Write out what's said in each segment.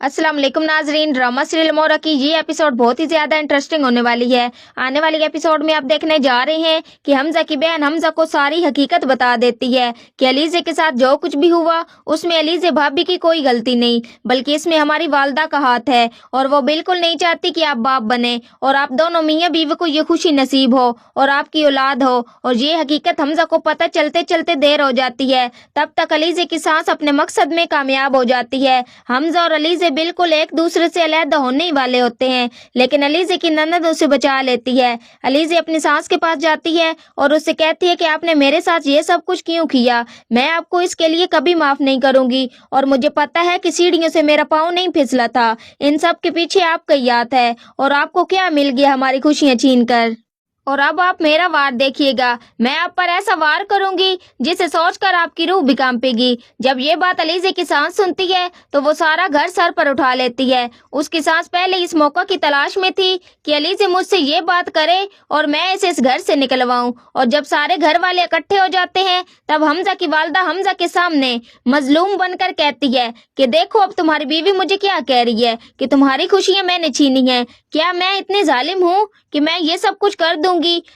अस्सलाम वालेकुम नाजरीन। ड्रामा सीरियल मोरा की ये एपिसोड बहुत ही ज्यादा इंटरेस्टिंग होने वाली है। आने वाली एपिसोड में आप देखने जा रहे हैं कि हमजा की बहन हमजा को सारी हकीकत बता देती है कि अलीजे के साथ जो कुछ भी हुआ उसमें अलीजे भाभी की कोई गलती नहीं, बल्कि इसमें हमारी वालदा का हाथ है और वो बिल्कुल नहीं चाहती कि आप बाप बने और आप दोनों मियाँ बीवी को ये खुशी नसीब हो और आपकी औलाद हो। और ये हकीकत हमजा को पता चलते चलते देर हो जाती है। तब तक अलीजे की सांस अपने मकसद में कामयाब हो जाती है। हमजा और अलीजे बिल्कुल एक दूसरे से अलग होने ही वाले होते हैं, लेकिन अलीजे की ननद उसे बचा लेती है। अलीजे अपनी सास के पास जाती है और उससे कहती है कि आपने मेरे साथ ये सब कुछ क्यों किया, मैं आपको इसके लिए कभी माफ नहीं करूंगी और मुझे पता है कि सीढ़ियों से मेरा पाँव नहीं फिसला था। इन सब के पीछे आपका ही हाथ है और आपको क्या मिल गया हमारी खुशियां छीन कर। और अब आप मेरा वार देखिएगा, मैं आप पर ऐसा वार करूंगी जिसे सोचकर आपकी रूह भी कांपेगी। जब ये बात अलीजे की सांस सुनती है तो वो सारा घर सर पर उठा लेती है। उसकी सांस पहले इस मौका की तलाश में थी कि अलीजे मुझसे ये बात करे और मैं इसे इस घर से निकलवाऊं। और जब सारे घर वाले इकट्ठे हो जाते हैं तब हमजा की वालदा हमजा के सामने मजलूम बनकर कहती है कि देखो अब तुम्हारी बीवी मुझे क्या कह रही है कि तुम्हारी खुशियां मैंने छीनी है। क्या मैं इतनी जालिम हूँ कि मैं ये सब कुछ कर दूंगी?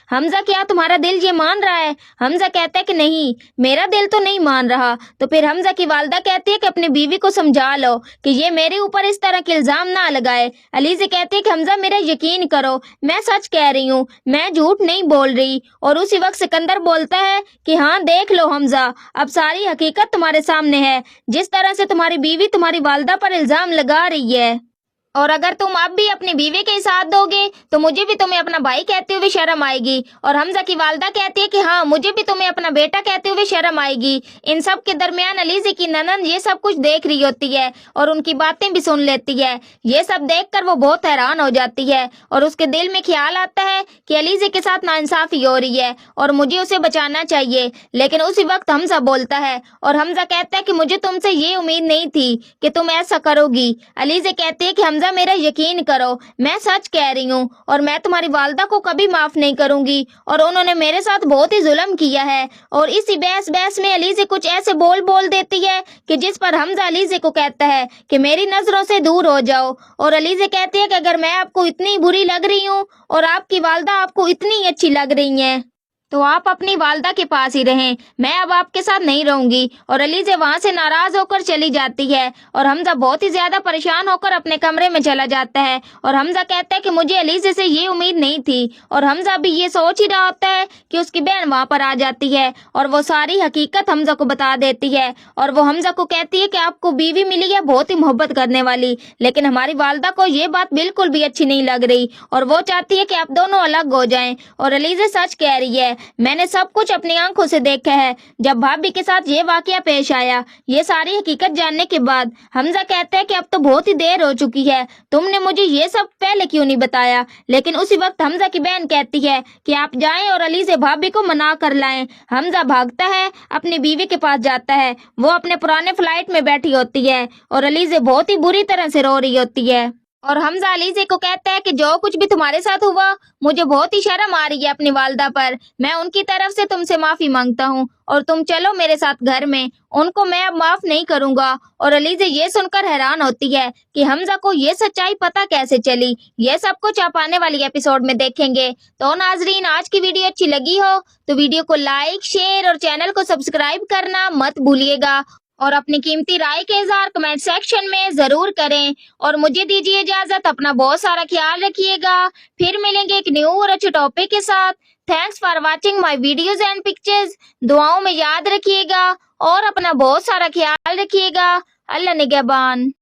हमजा, क्या तुम्हारा दिल ये मान रहा है? हमजा कहता है कि नहीं, मेरा दिल तो नहीं मान रहा। तो फिर हमजा की वालदा कहती है कि अपनी बीवी को समझा लो कि ये मेरे ऊपर इस तरह के इल्जाम ना लगाए। अलीजे कहती है कि हमजा मेरा यकीन करो, मैं सच कह रही हूँ, मैं झूठ नहीं बोल रही। और उसी वक्त सिकंदर बोलता है कि हाँ देख लो हमजा, अब सारी हकीकत तुम्हारे सामने है, जिस तरह से तुम्हारी बीवी तुम्हारी वालदा पर इल्जाम लगा रही है। और अगर तुम अब भी अपनी बीवी के साथ दोगे तो मुझे भी तुम्हें अपना भाई कहते हुए शर्म आएगी। और हमजा की वालदा कहती है कि हाँ, मुझे भी तुम्हें अपना बेटा कहते हुए शर्म आएगी। इन सब के दरमियान अलीजे की ननद ये सब कुछ देख रही होती है और उनकी बातें भी सुन लेती है। ये सब देखकर वो बहुत हैरान हो जाती है और उसके दिल में ख्याल आता है कि अलीजे के साथ नाइंसाफी हो रही है और मुझे उसे बचाना चाहिए। लेकिन उसी वक्त हमजा बोलता है और हमजा कहता है कि मुझे तुमसे ये उम्मीद नहीं थी कि तुम ऐसा करोगी। अलीजे कहती है कि हमजा मेरा यकीन करो, मैं सच कह रही हूँ और मैं तुम्हारी वालदा को कभी माफ नहीं करूंगी और उन्होंने मेरे साथ बहुत ही जुल्म किया है। और इसी बहस बहस में अलीजे कुछ ऐसे बोल देती है कि जिस पर हमजा अलीजे को कहता है कि मेरी नजरों से दूर हो जाओ। और अलीजे कहती है कि अगर मैं आपको इतनी बुरी लग रही हूँ और आपकी वालदा आपको इतनी अच्छी लग रही है तो आप अपनी वालदा के पास ही रहें, मैं अब आपके साथ नहीं रहूंगी। और अलीजे वहां से नाराज होकर चली जाती है और हमजा बहुत ही ज्यादा परेशान होकर अपने कमरे में चला जाता है। और हमजा कहता है कि मुझे अलीजे से ये उम्मीद नहीं थी। और हमजा भी ये सोच ही रहा होता है कि उसकी बहन वहां पर आ जाती है और वो सारी हकीकत हमजा को बता देती है। और वो हमजा को कहती है कि आपको बीवी मिली है बहुत ही मोहब्बत करने वाली, लेकिन हमारी वालदा को ये बात बिल्कुल भी अच्छी नहीं लग रही और वो चाहती है कि आप दोनों अलग हो जाएं। और अलीजे सच कह रही है, मैंने सब कुछ अपनी आंखों से देखा है। जब भाभी के साथ ये वाकया पेश आया, ये सारी हकीकत जानने के बाद हमजा कहता है कि अब तो बहुत ही देर हो चुकी है, तुमने मुझे ये सब पहले क्यों नहीं बताया। लेकिन उसी वक्त हमजा की बहन कहती है कि आप जाएं और अली से भाभी को मना कर लाएं। हमजा भागता है, अपनी बीवी के पास जाता है। वो अपने पुराने फ्लाइट में बैठी होती है और अली से बहुत ही बुरी तरह से रो रही होती है। और हमजा अलीजे को कहता है कि जो कुछ भी तुम्हारे साथ हुआ मुझे बहुत ही शर्म आ रही है अपनी वालदा पर, मैं उनकी तरफ से तुमसे माफी मांगता हूँ और तुम चलो मेरे साथ घर में, उनको मैं अब माफ नहीं करूंगा। और अलीजे ये सुनकर हैरान होती है कि हमजा को ये सच्चाई पता कैसे चली। ये सब कुछ आप आने वाली एपिसोड में देखेंगे। तो नाजरीन, आज की वीडियो अच्छी लगी हो तो वीडियो को लाइक, शेयर और चैनल को सब्सक्राइब करना मत भूलिएगा और अपनी कीमती राय के इज़हार कमेंट सेक्शन में जरूर करें। और मुझे दीजिए इजाजत, अपना बहुत सारा ख्याल रखिएगा। फिर मिलेंगे एक न्यू और अच्छे टॉपिक के साथ। Thanks for watching my videos and pictures. दुआओं में याद रखिएगा और अपना बहुत सारा ख्याल रखिएगा। अल्लाह निगहबान।